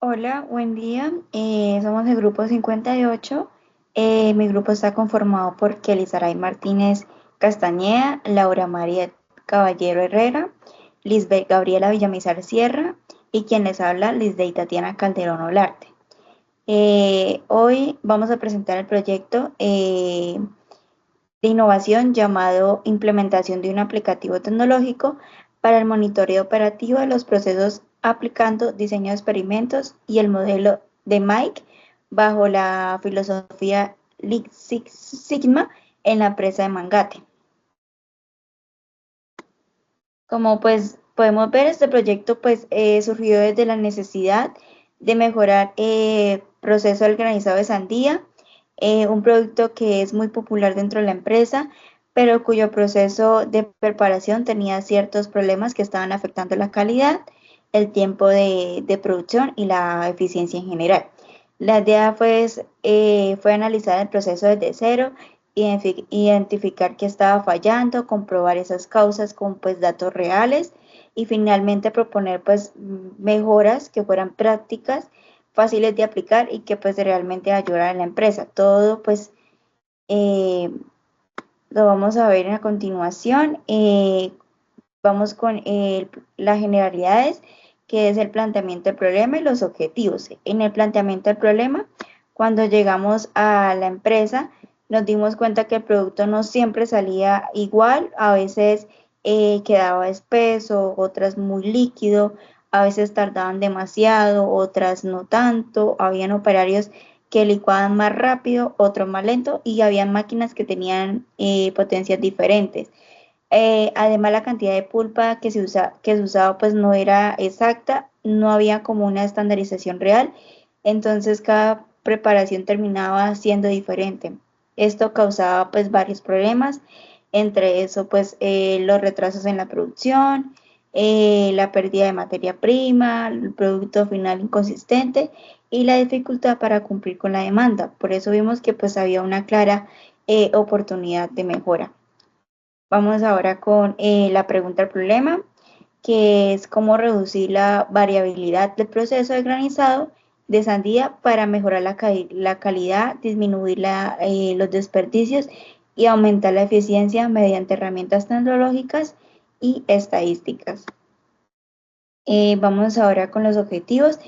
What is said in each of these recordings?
Hola, buen día. Somos el grupo 58. Mi grupo está conformado por Kelly Saray Martínez Castañeda, Laura María Caballero Herrera, Lisbeth Gabriela Villamizar Sierra y quien les habla, Lisbeth Tatiana Calderón Olarte. Hoy vamos a presentar el proyecto de innovación llamado Implementación de un aplicativo tecnológico para el monitoreo operativo de los procesos aplicando diseño de experimentos y el modelo de Mike bajo la filosofía Lean Six Sigma en la empresa de Mangate. Como pues podemos ver, este proyecto surgió desde la necesidad de mejorar el proceso del granizado de sandía, un producto que es muy popular dentro de la empresa, pero cuyo proceso de preparación tenía ciertos problemas que estaban afectando la calidad, el tiempo de producción y la eficiencia en general. La idea fue analizar el proceso desde cero, identificar qué estaba fallando, comprobar esas causas con pues datos reales y finalmente proponer pues mejoras que fueran prácticas, fáciles de aplicar y que pues realmente ayudaran a la empresa. Todo pues eh, lo vamos a ver a continuación. Vamos con las generalidades, que es el planteamiento del problema y los objetivos. En el planteamiento del problema, cuando llegamos a la empresa, nos dimos cuenta que el producto no siempre salía igual, a veces quedaba espeso, otras muy líquido, a veces tardaban demasiado, otras no tanto, habían operarios que licuaban más rápido, otros más lento y había máquinas que tenían potencias diferentes. Además, la cantidad de pulpa que se usaba pues no era exacta, no había como una estandarización real, entonces cada preparación terminaba siendo diferente. Esto causaba pues varios problemas, entre eso pues los retrasos en la producción, la pérdida de materia prima, el producto final inconsistente y la dificultad para cumplir con la demanda. Por eso vimos que pues había una clara oportunidad de mejora. Vamos ahora con la pregunta del problema, que es cómo reducir la variabilidad del proceso de granizado de sandía para mejorar la calidad, disminuir los desperdicios y aumentar la eficiencia mediante herramientas tecnológicas y estadísticas. Vamos ahora con los objetivos.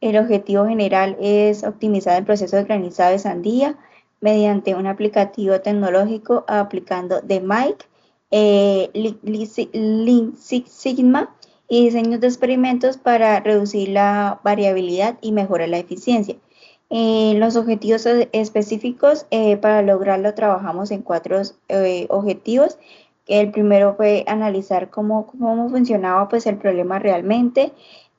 El objetivo general es optimizar el proceso de granizado de sandía mediante un aplicativo tecnológico aplicando The Mic, Lean Six Sigma y diseños de experimentos para reducir la variabilidad y mejorar la eficiencia. Los objetivos específicos, para lograrlo trabajamos en cuatro objetivos. El primero fue analizar cómo funcionaba pues, el problema realmente,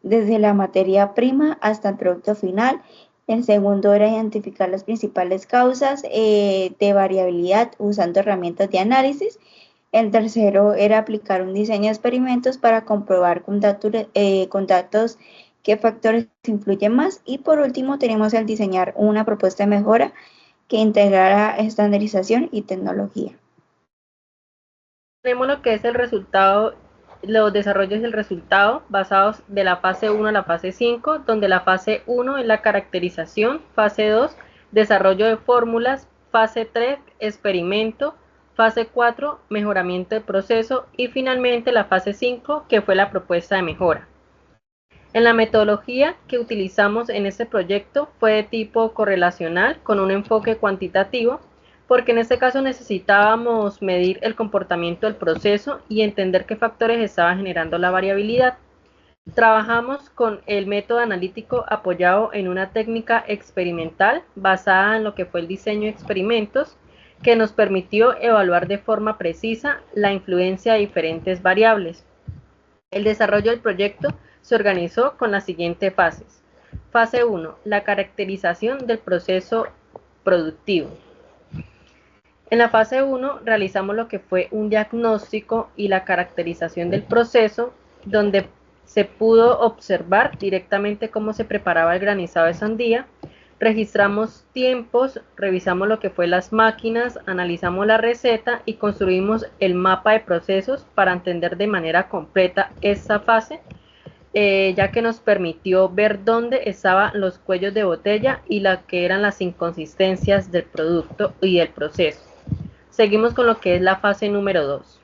desde la materia prima hasta el producto final. El segundo era identificar las principales causas de variabilidad usando herramientas de análisis. El tercero era aplicar un diseño de experimentos para comprobar con datos qué factores influyen más. Y por último tenemos el diseñar una propuesta de mejora que integrara estandarización y tecnología. Tenemos lo que es el resultado, los desarrollos del resultado basados de la fase 1 a la fase 5, donde la fase 1 es la caracterización, fase 2 desarrollo de fórmulas, fase 3 experimento, fase 4 mejoramiento del proceso y finalmente la fase 5 que fue la propuesta de mejora. En la metodología que utilizamos en este proyecto fue de tipo correlacional con un enfoque cuantitativo, porque en este caso necesitábamos medir el comportamiento del proceso y entender qué factores estaban generando la variabilidad. Trabajamos con el método analítico apoyado en una técnica experimental basada en lo que fue el diseño de experimentos, que nos permitió evaluar de forma precisa la influencia de diferentes variables. El desarrollo del proyecto se organizó con las siguientes fases. Fase 1. La caracterización del proceso productivo. En la fase 1 realizamos lo que fue un diagnóstico y la caracterización del proceso, donde se pudo observar directamente cómo se preparaba el granizado de sandía. Registramos tiempos, revisamos lo que fue las máquinas, analizamos la receta y construimos el mapa de procesos para entender de manera completa esta fase. ya que nos permitió ver dónde estaban los cuellos de botella y la que eran las inconsistencias del producto y del proceso. Seguimos con lo que es la fase número 2.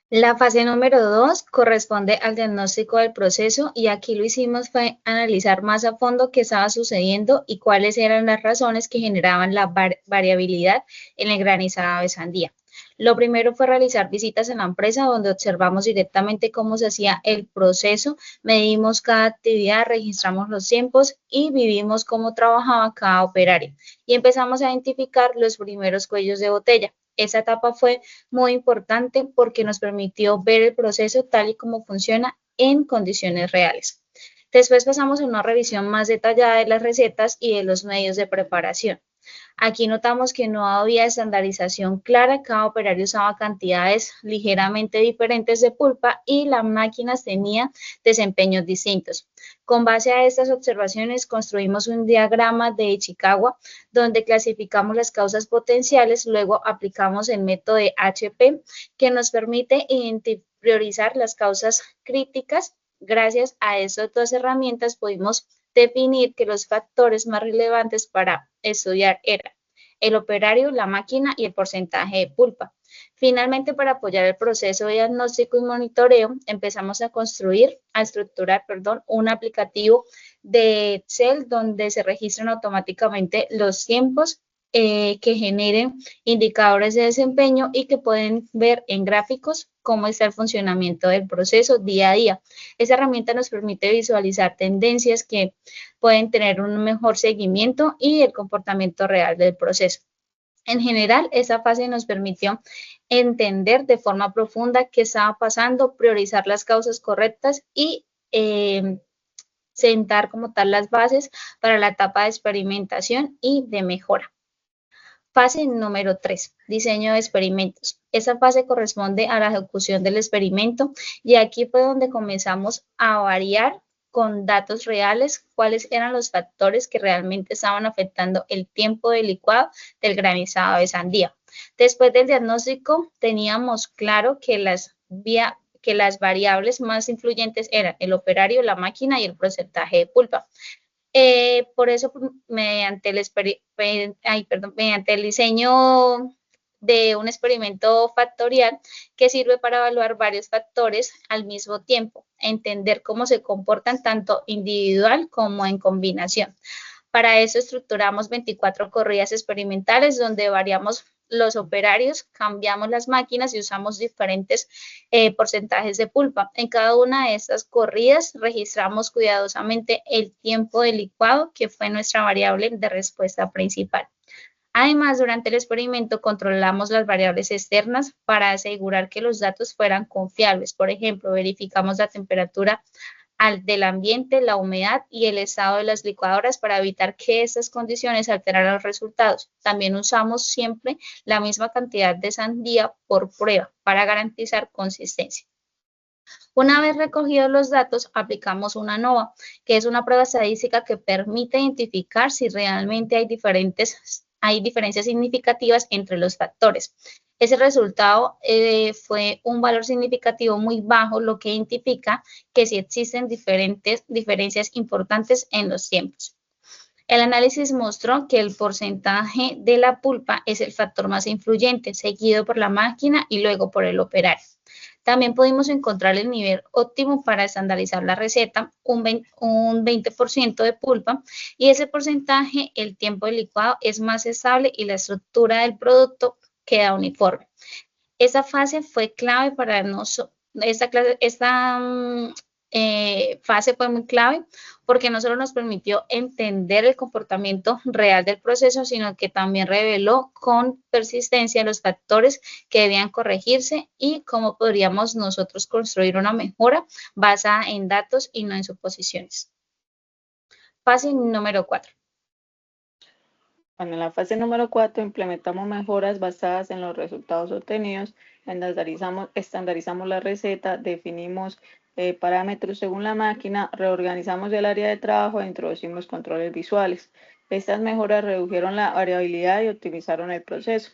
La fase número 2 corresponde al diagnóstico del proceso y aquí lo hicimos fue analizar más a fondo qué estaba sucediendo y cuáles eran las razones que generaban la variabilidad en el granizado de sandía. Lo primero fue realizar visitas en la empresa donde observamos directamente cómo se hacía el proceso, medimos cada actividad, registramos los tiempos y vivimos cómo trabajaba cada operario y empezamos a identificar los primeros cuellos de botella. Esa etapa fue muy importante porque nos permitió ver el proceso tal y como funciona en condiciones reales. Después pasamos a una revisión más detallada de las recetas y de los medios de preparación. Aquí notamos que no había estandarización clara, cada operario usaba cantidades ligeramente diferentes de pulpa y las máquinas tenían desempeños distintos. Con base a estas observaciones construimos un diagrama de Ichikawa donde clasificamos las causas potenciales, luego aplicamos el método de HP que nos permite priorizar las causas críticas. Gracias a estas dos herramientas pudimos definir que los factores más relevantes para estudiar eran el operario, la máquina y el porcentaje de pulpa. Finalmente, para apoyar el proceso de diagnóstico y monitoreo, empezamos a estructurar, un aplicativo de Excel donde se registran automáticamente los tiempos que generen indicadores de desempeño y que pueden ver en gráficos cómo está el funcionamiento del proceso día a día. Esa herramienta nos permite visualizar tendencias que pueden tener un mejor seguimiento y el comportamiento real del proceso. En general, esa fase nos permitió entender de forma profunda qué estaba pasando, priorizar las causas correctas y sentar como tal las bases para la etapa de experimentación y de mejora. Fase número 3, diseño de experimentos. Esa fase corresponde a la ejecución del experimento y aquí fue donde comenzamos a variar con datos reales cuáles eran los factores que realmente estaban afectando el tiempo de licuado del granizado de sandía. Después del diagnóstico teníamos claro que las variables más influyentes eran el operario, la máquina y el porcentaje de pulpa. Por eso, mediante el diseño de un experimento factorial que sirve para evaluar varios factores al mismo tiempo, entender cómo se comportan tanto individual como en combinación. Para eso estructuramos 24 corridas experimentales donde variamos los operarios, cambiamos las máquinas y usamos diferentes porcentajes de pulpa. En cada una de estas corridas registramos cuidadosamente el tiempo de licuado, que fue nuestra variable de respuesta principal. Además, durante el experimento controlamos las variables externas para asegurar que los datos fueran confiables. Por ejemplo, verificamos la temperatura del ambiente, la humedad y el estado de las licuadoras para evitar que estas condiciones alteraran los resultados. También usamos siempre la misma cantidad de sandía por prueba para garantizar consistencia. Una vez recogidos los datos, aplicamos una ANOVA, que es una prueba estadística que permite identificar si realmente hay diferencias significativas entre los factores. Ese resultado fue un valor significativo muy bajo, lo que identifica que sí existen diferencias importantes en los tiempos. El análisis mostró que el porcentaje de la pulpa es el factor más influyente, seguido por la máquina y luego por el operario. También pudimos encontrar el nivel óptimo para estandarizar la receta, un 20% de pulpa, y ese porcentaje, el tiempo de licuado es más estable y la estructura del producto queda uniforme. Esa fase fue clave para nosotros. Fase fue muy clave porque no solo nos permitió entender el comportamiento real del proceso, sino que también reveló con persistencia los factores que debían corregirse y cómo podríamos nosotros construir una mejora basada en datos y no en suposiciones. Fase número 4. Bueno, en la fase número 4 implementamos mejoras basadas en los resultados obtenidos, estandarizamos la receta, definimos parámetros según la máquina, reorganizamos el área de trabajo e introducimos controles visuales. Estas mejoras redujeron la variabilidad y optimizaron el proceso.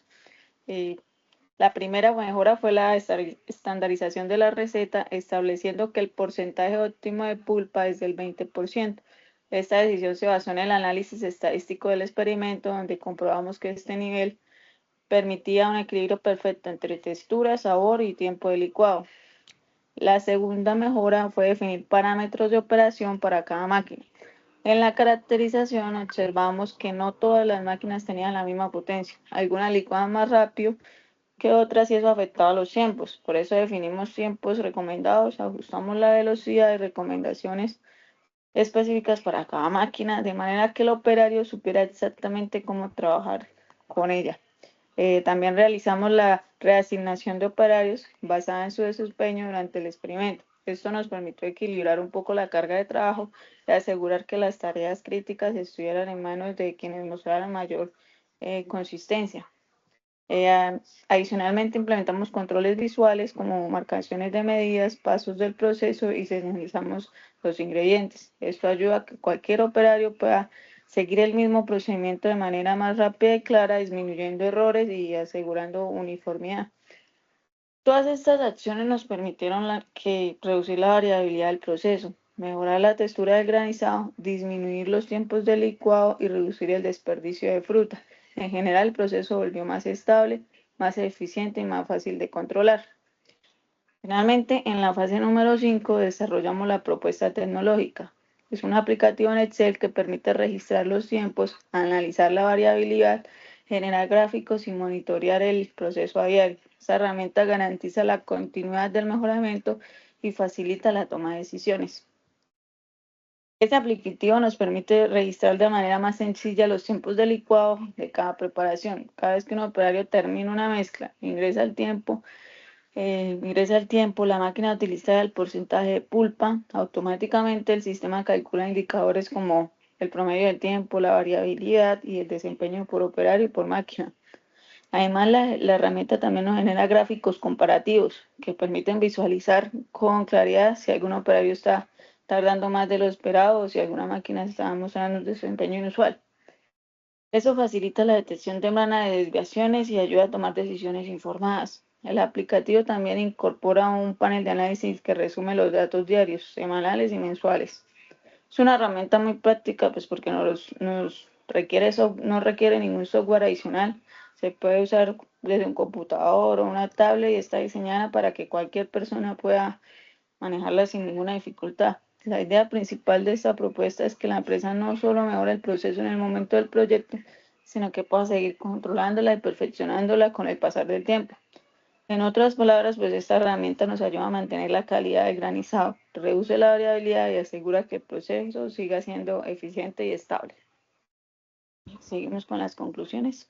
La primera mejora fue la estandarización de la receta, estableciendo que el porcentaje óptimo de pulpa es del 20%. Esta decisión se basó en el análisis estadístico del experimento, donde comprobamos que este nivel permitía un equilibrio perfecto entre textura, sabor y tiempo de licuado. La segunda mejora fue definir parámetros de operación para cada máquina. En la caracterización observamos que no todas las máquinas tenían la misma potencia. Algunas licuaban más rápido que otras y eso afectaba los tiempos. Por eso definimos tiempos recomendados, ajustamos la velocidad y recomendaciones específicas para cada máquina, de manera que el operario supiera exactamente cómo trabajar con ella. También realizamos la reasignación de operarios basada en su desempeño durante el experimento. Esto nos permitió equilibrar un poco la carga de trabajo y asegurar que las tareas críticas estuvieran en manos de quienes mostraran mayor consistencia. Adicionalmente implementamos controles visuales como marcaciones de medidas, pasos del proceso y señalizamos los ingredientes. Esto ayuda a que cualquier operario pueda seguir el mismo procedimiento de manera más rápida y clara, disminuyendo errores y asegurando uniformidad. Todas estas acciones nos permitieron reducir la variabilidad del proceso, mejorar la textura del granizado, disminuir los tiempos de licuado y reducir el desperdicio de fruta. En general, el proceso volvió más estable, más eficiente y más fácil de controlar. Finalmente, en la fase número 5 desarrollamos la propuesta tecnológica. Es un aplicativo en Excel que permite registrar los tiempos, analizar la variabilidad, generar gráficos y monitorear el proceso a diario. Esta herramienta garantiza la continuidad del mejoramiento y facilita la toma de decisiones. Este aplicativo nos permite registrar de manera más sencilla los tiempos de licuado de cada preparación. Cada vez que un operario termina una mezcla, ingresa el tiempo, la máquina utiliza el porcentaje de pulpa. Automáticamente el sistema calcula indicadores como el promedio del tiempo, la variabilidad y el desempeño por operario y por máquina. Además, la herramienta también nos genera gráficos comparativos que permiten visualizar con claridad si algún operario está tardando más de lo esperado o si alguna máquina está mostrando un desempeño inusual. Eso facilita la detección temprana de desviaciones y ayuda a tomar decisiones informadas. El aplicativo también incorpora un panel de análisis que resume los datos diarios, semanales y mensuales. Es una herramienta muy práctica pues porque no requiere ningún software adicional. Se puede usar desde un computador o una tablet y está diseñada para que cualquier persona pueda manejarla sin ninguna dificultad. La idea principal de esta propuesta es que la empresa no solo mejore el proceso en el momento del proyecto, sino que pueda seguir controlándola y perfeccionándola con el pasar del tiempo. En otras palabras, pues esta herramienta nos ayuda a mantener la calidad del granizado, reduce la variabilidad y asegura que el proceso siga siendo eficiente y estable. Seguimos con las conclusiones.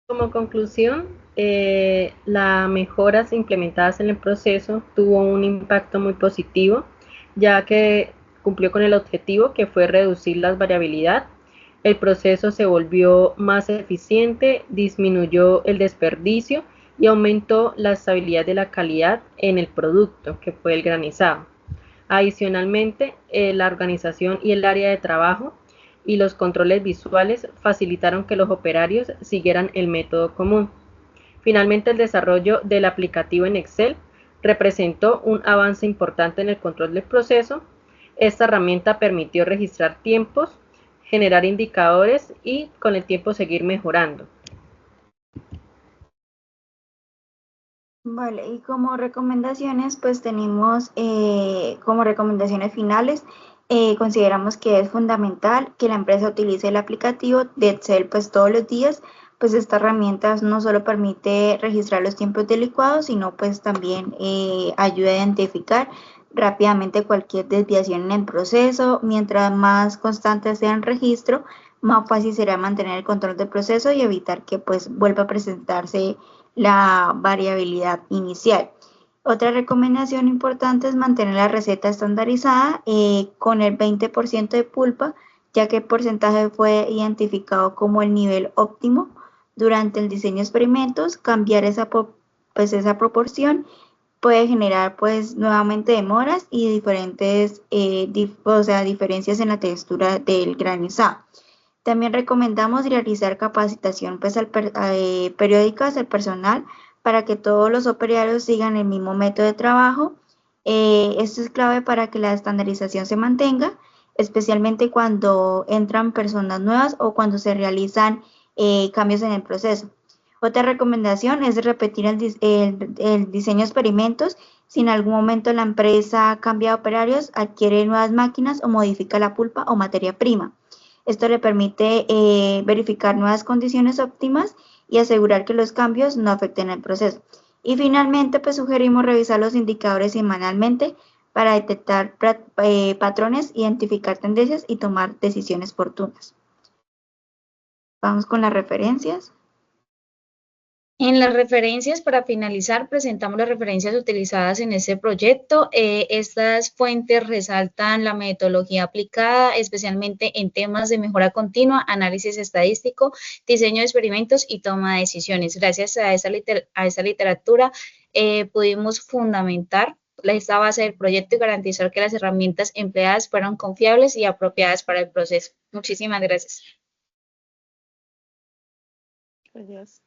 Como conclusión, las mejoras implementadas en el proceso tuvo un impacto muy positivo, ya que cumplió con el objetivo que fue reducir la variabilidad. El proceso se volvió más eficiente, disminuyó el desperdicio y aumentó la estabilidad de la calidad en el producto, que fue el granizado. Adicionalmente, la organización y el área de trabajo y los controles visuales facilitaron que los operarios siguieran el método común. Finalmente, el desarrollo del aplicativo en Excel representó un avance importante en el control del proceso. Esta herramienta permitió registrar tiempos, generar indicadores y con el tiempo seguir mejorando. Vale, y como recomendaciones, pues tenemos como recomendaciones finales, consideramos que es fundamental que la empresa utilice el aplicativo de Excel pues todos los días, pues esta herramienta no solo permite registrar los tiempos de licuado, sino pues también ayuda a identificar rápidamente cualquier desviación en el proceso. Mientras más constante sea el registro, más fácil será mantener el control del proceso y evitar que pues vuelva a presentarse la variabilidad inicial. Otra recomendación importante es mantener la receta estandarizada con el 20% de pulpa, ya que el porcentaje fue identificado como el nivel óptimo durante el diseño de experimentos. Cambiar esa proporción puede generar pues nuevamente demoras y diferencias en la textura del granizado. También recomendamos realizar capacitación pues, periódicas al personal para que todos los operarios sigan el mismo método de trabajo. Esto es clave para que la estandarización se mantenga, especialmente cuando entran personas nuevas o cuando se realizan cambios en el proceso. Otra recomendación es repetir el diseño de experimentos. Si en algún momento la empresa cambia de operarios, adquiere nuevas máquinas o modifica la pulpa o materia prima. Esto le permite verificar nuevas condiciones óptimas y asegurar que los cambios no afecten el proceso. Y finalmente, pues sugerimos revisar los indicadores semanalmente para detectar patrones, identificar tendencias y tomar decisiones oportunas. Vamos con las referencias. En las referencias, para finalizar, presentamos las referencias utilizadas en este proyecto. Estas fuentes resaltan la metodología aplicada, especialmente en temas de mejora continua, análisis estadístico, diseño de experimentos y toma de decisiones. Gracias a esta literatura pudimos fundamentar esta base del proyecto y garantizar que las herramientas empleadas fueran confiables y apropiadas para el proceso. Muchísimas gracias. Gracias.